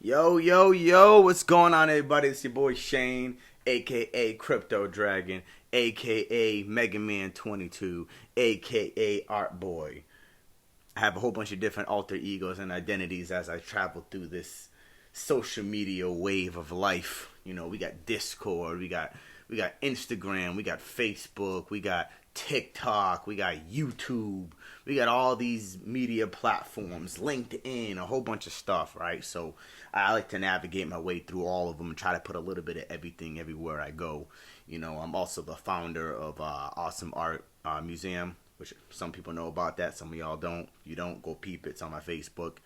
Yo, yo, yo, what's going on, everybody? It's your boy Shane, aka Crypto Dragon, aka Mega Man 22, aka Art Boy. I have a whole bunch of different alter egos and identities as I travel through this social media wave of life. You know, we got Discord, we got Instagram, we got Facebook, we got TikTok, we got YouTube, we got all these media platforms, LinkedIn, a whole bunch of stuff, right? So I like to navigate my way through all of them and try to put a little bit of everything everywhere I go. You know, I'm also the founder of Awesome Art Museum, which some people know about that, some of y'all don't. If you don't, go peep it. It's on my Facebook.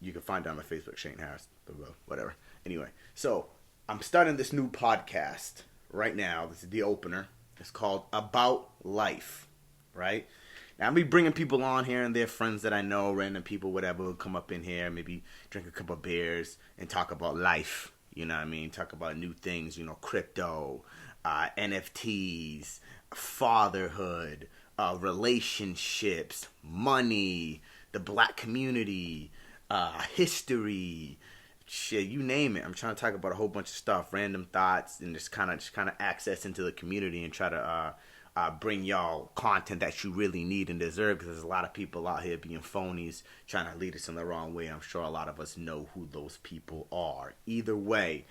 You can find it on my Facebook, Shane Harris, whatever. Anyway, so I'm starting this new podcast right now. This is the opener. It's called About Life, right? Now, I'll be bringing people on here and their friends that I know, random people, whatever, will come up in here, maybe drink a couple of beers and talk about life, you know what I mean? Talk about new things, you know, crypto, NFTs, fatherhood, relationships, money, the black community, history, shit, you name it. I'm trying to talk about a whole bunch of stuff, random thoughts, and just kind of access into the community and try to bring y'all content that you really need and deserve, because there's a lot of people out here being phonies, trying to lead us in the wrong way. I'm sure a lot of us know who those people are. Either way,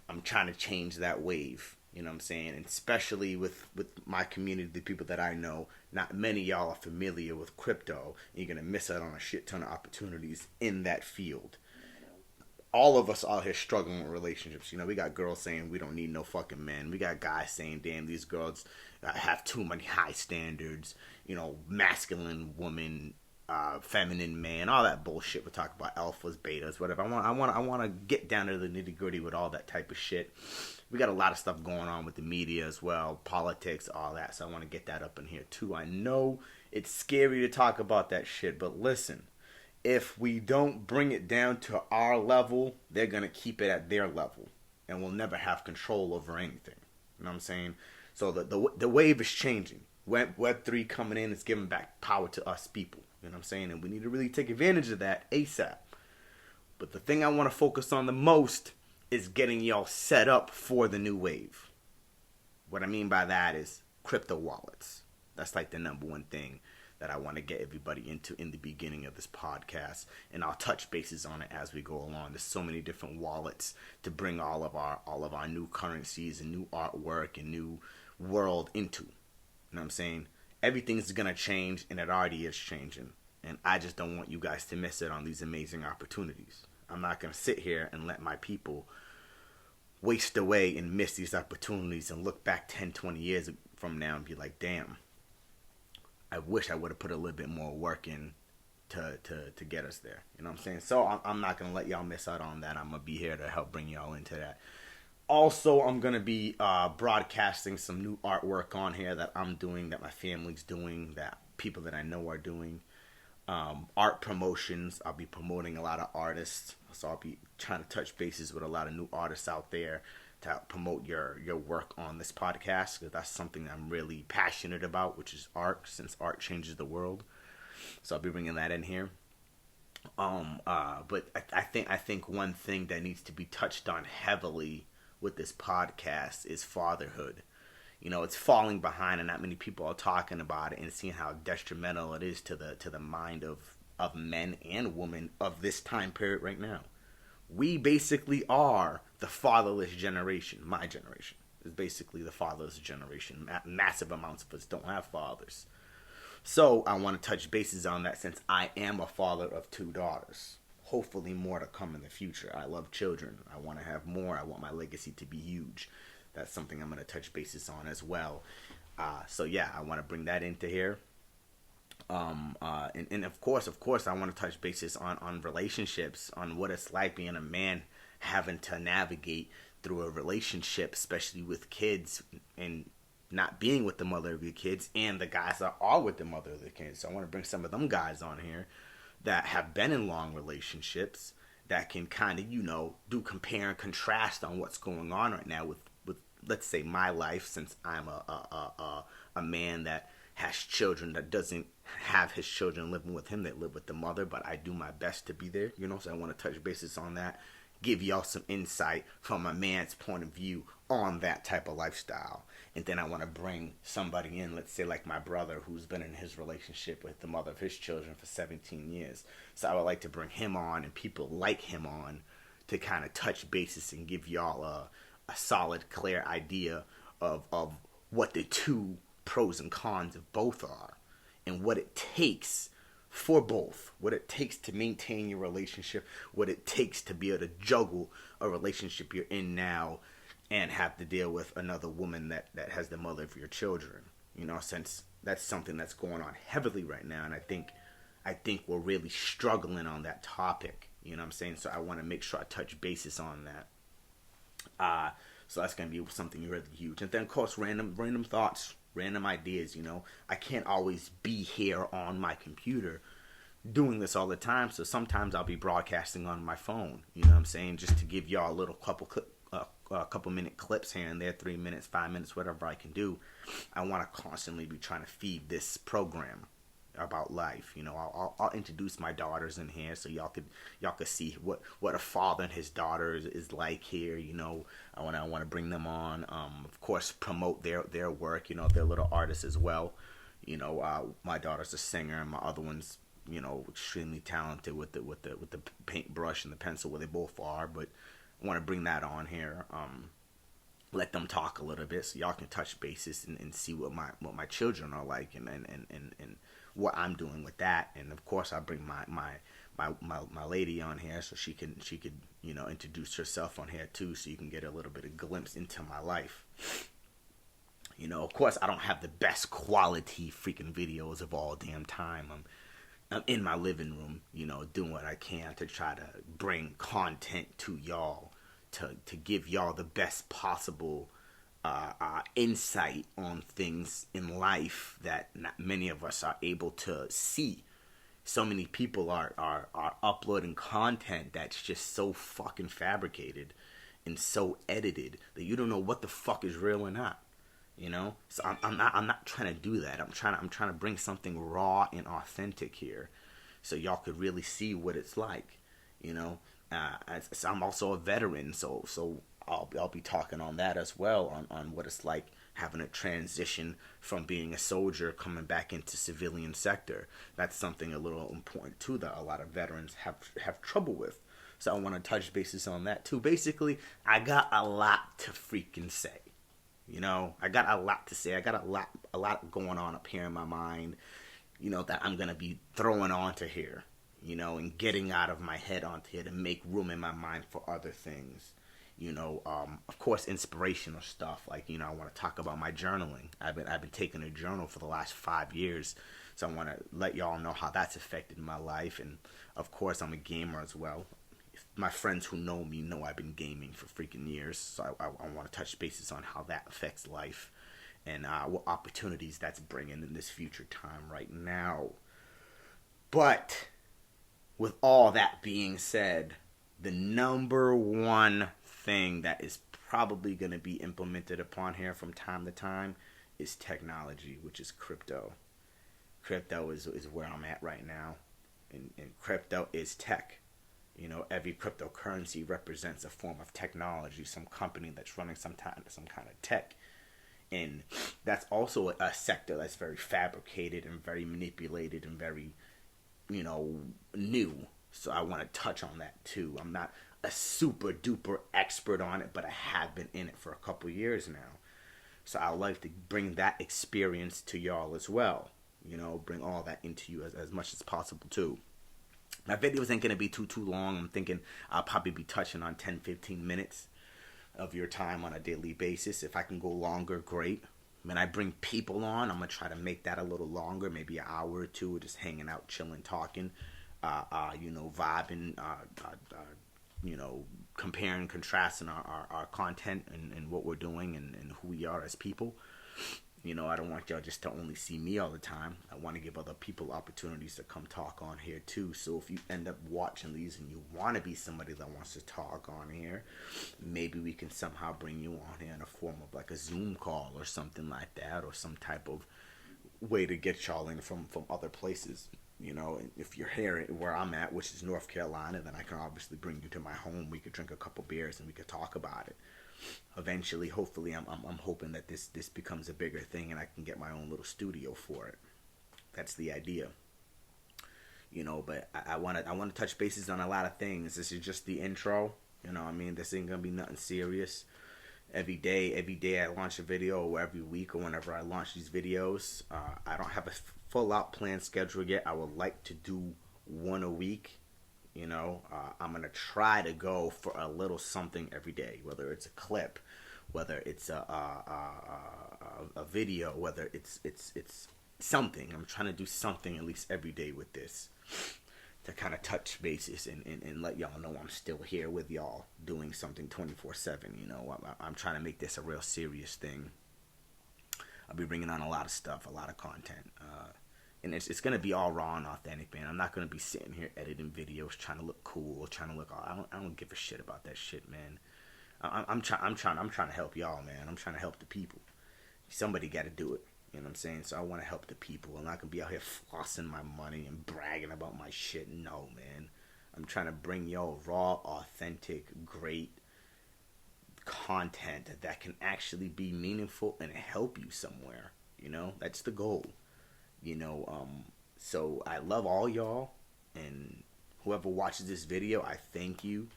I'm trying to change that wave. You know what I'm saying? And especially with my community, the people that I know, not many of y'all are familiar with crypto. And you're going to miss out on a shit ton of opportunities in that field. All of us out here struggling with relationships. You know, we got girls saying we don't need no fucking men. We got guys saying, damn, these girls have too many high standards. You know, masculine woman, feminine man, all that bullshit. We talk about alphas, betas, whatever. I want to get down to the nitty gritty with all that type of shit. We got a lot of stuff going on with the media as well, politics, all that. So I want to get that up in here too. I know it's scary to talk about that shit, but listen. If we don't bring it down to our level, they're going to keep it at their level. And we'll never have control over anything. You know what I'm saying? So the wave is changing. Web3 coming in is giving back power to us people. You know what I'm saying? And we need to really take advantage of that ASAP. But the thing I want to focus on the most is getting y'all set up for the new wave. What I mean by that is crypto wallets. That's like the number one thing that I want to get everybody into in the beginning of this podcast, and I'll touch bases on it as we go along. There's so many different wallets to bring all of our new currencies and new artwork and new world into. You know what I'm saying? Everything's gonna change, and it already is changing. And I just don't want you guys to miss it on these amazing opportunities. I'm not gonna sit here and let my people waste away and miss these opportunities and look back 10, 20 years from now and be like, damn, I wish I would have put a little bit more work in to get us there. You know what I'm saying? So I'm not going to let y'all miss out on that. I'm going to be here to help bring y'all into that. Also, I'm going to be broadcasting some new artwork on here that I'm doing, that my family's doing, that people that I know are doing. Art promotions. I'll be promoting a lot of artists. So I'll be trying to touch bases with a lot of new artists out there to help promote your work on this podcast, because that's something that I'm really passionate about, which is art, since art changes the world. So I'll be bringing that in here. But I think one thing that needs to be touched on heavily with this podcast is fatherhood. You know, it's falling behind, and not many people are talking about it and seeing how detrimental it is to the mind of men and women of this time period right now. We basically are the fatherless generation. My generation is basically the fatherless generation. Massive amounts of us don't have fathers. So I want to touch bases on that, since I am a father of 2 daughters. Hopefully more to come in the future. I love children. I want to have more. I want my legacy to be huge. That's something I'm going to touch bases on as well. So yeah, I want to bring that into here. And of course, I want to touch bases on relationships, on what it's like being a man having to navigate through a relationship, especially with kids, and not being with the mother of your kids, and the guys that are with the mother of the kids. So I want to bring some of them guys on here that have been in long relationships, that can kind of, you know, do compare and contrast on what's going on right now with let's say my life, since I'm a man that has children, that doesn't have his children living with him. They live with the mother, but I do my best to be there, so I want to touch bases on that, give y'all some insight from a man's point of view on that type of lifestyle. And then I want to bring somebody in, let's say like my brother, who's been in his relationship with the mother of his children for 17 years. So I would like to bring him on and people like him on to kind of touch bases and give y'all a solid, clear idea of what the two pros and cons of both are, and what it takes for both, what it takes to maintain your relationship, what it takes to be able to juggle a relationship you're in now and have to deal with another woman that has the mother of your children. Since that's something that's going on heavily right now, and I think we're really struggling on that topic. You know what I'm saying? So I want to make sure I touch bases on that. So that's going to be something really huge. And then, of course, random thoughts, random ideas. I can't always be here on my computer doing this all the time. So sometimes I'll be broadcasting on my phone. You know what I'm saying? Just to give y'all a little couple minute clips here and there, 3 minutes, 5 minutes, whatever I can do. I want to constantly be trying to feed this program about life. I'll introduce my daughters in here so y'all could see what a father and his daughter is like here. I want to bring them on. Of course, promote their work. They're little artists as well. My daughter's a singer, and my other one's extremely talented with the paintbrush and the pencil, where they both are. But I want to bring that on here. Let them talk a little bit so y'all can touch bases and see what my children are like and what I'm doing with that. And of course I bring my lady on here so she could introduce herself on here too, so you can get a little bit of glimpse into my life. Of course I don't have the best quality freaking videos of all damn time. I'm in my living room, doing what I can to try to bring content to y'all, to give y'all the best possible insight on things in life that not many of us are able to see. So many people are uploading content that's just so fucking fabricated and so edited that you don't know what the fuck is real or not. So I'm not trying to do that. I'm trying to bring something raw and authentic here, so y'all could really see what it's like. I'm also a veteran, so I'll be talking on that as well, on what it's like having a transition from being a soldier coming back into civilian sector. That's something a little important too that a lot of veterans have trouble with. So I want to touch bases on that too. Basically, I got a lot to freaking say. I got a lot to say. I got a lot going on up here in my mind, that I'm going to be throwing onto here, and getting out of my head onto here to make room in my mind for other things. Of course, inspirational stuff. Like, I want to talk about my journaling. I've been taking a journal for the last 5 years. So I want to let y'all know how that's affected my life. And of course, I'm a gamer as well. My friends who know me know I've been gaming for freaking years. So I want to touch bases on how that affects life and what opportunities that's bringing in this future time right now. But with all that being said, the number one thing that is probably going to be implemented upon here from time to time is technology, which is crypto. Crypto is where I'm at right now, and crypto is tech. Every cryptocurrency represents a form of technology, some company that's running some kind of tech. And that's also a sector that's very fabricated and very manipulated and very, new. So I want to touch on that too. I'm not a super duper expert on it, but I have been in it for a couple years now. So I like to bring that experience to y'all as well. Bring all that into you as much as possible too. My videos ain't going to be too long. I'm thinking I'll probably be touching on 10-15 minutes of your time on a daily basis. If I can go longer, great. When I bring people on, I'm going to try to make that a little longer, maybe an hour or two, just hanging out, chilling, talking, vibing, comparing, contrasting our content and what we're doing and who we are as people. I don't want y'all just to only see me all the time. I want to give other people opportunities to come talk on here too. So if you end up watching these and you want to be somebody that wants to talk on here, maybe we can somehow bring you on here in a form of like a Zoom call or something like that, or some type of way to get y'all in from other places. You know, if you're here where I'm at, which is North Carolina, then I can obviously bring you to my home. We could drink a couple beers and we could talk about it. Eventually, hopefully, I'm hoping that this becomes a bigger thing and I can get my own little studio for it. That's the idea. You know, but I want to touch bases on a lot of things. This is just the intro. You know what I mean? This ain't gonna be nothing serious. Every day I launch a video, or every week, or whenever I launch these videos. I don't have a full out plan schedule yet. I would like to do one a week. You know, I'm gonna try to go for a little something every day, whether it's a clip, whether it's a video, whether it's something. I'm trying to do something at least every day with this, to kind of touch bases and let y'all know I'm still here with y'all doing something 24/7. You know, I'm trying to make this a real serious thing. I'll be bringing on a lot of stuff, a lot of content, and it's gonna be all raw and authentic, man. I'm not gonna be sitting here editing videos trying to look cool, trying to look. I don't give a shit about that shit, man. I'm trying to help y'all, man. I'm trying to help the people. Somebody got to do it. You know what I'm saying? So I want to help the people. I'm not going to be out here flossing my money and bragging about my shit. No, man. I'm trying to bring y'all raw, authentic, great content that can actually be meaningful and help you somewhere. You know? That's the goal. You know, so I love all y'all. And whoever watches this video, I thank you.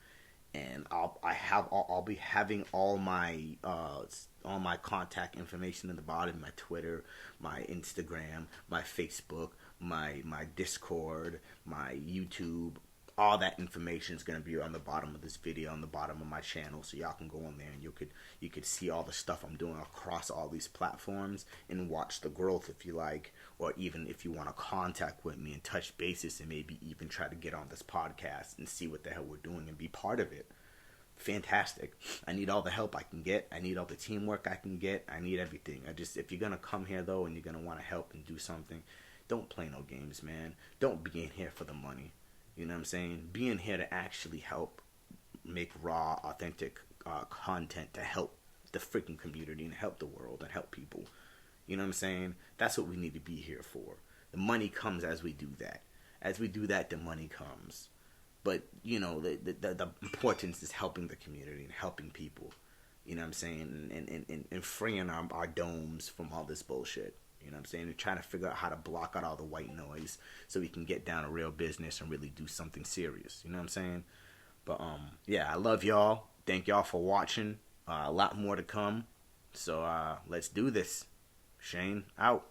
And I'll be having all my contact information in the bottom, my Twitter, my Instagram, my Facebook, my Discord, my YouTube. All that information is going to be on the bottom of this video, on the bottom of my channel, so y'all can go on there and you could see all the stuff I'm doing across all these platforms and watch the growth if you like, or even if you want to contact with me and touch bases and maybe even try to get on this podcast and see what the hell we're doing and be part of it. Fantastic. I need all the help I can get. I need all the teamwork I can get. I need everything. If you're going to come here though and you're going to want to help and do something, don't play no games, man. Don't be in here for the money. You know what I'm saying? Being here to actually help make raw, authentic content to help the freaking community and help the world and help people. You know what I'm saying? That's what we need to be here for. The money comes as we do that. As we do that, the money comes. But, you know, the importance is helping the community and helping people. You know what I'm saying? And freeing our domes from all this bullshit. You know what I'm saying? We're trying to figure out how to block out all the white noise so we can get down to real business and really do something serious. You know what I'm saying? But, yeah, I love y'all. Thank y'all for watching. A lot more to come. So, let's do this. Shane, out.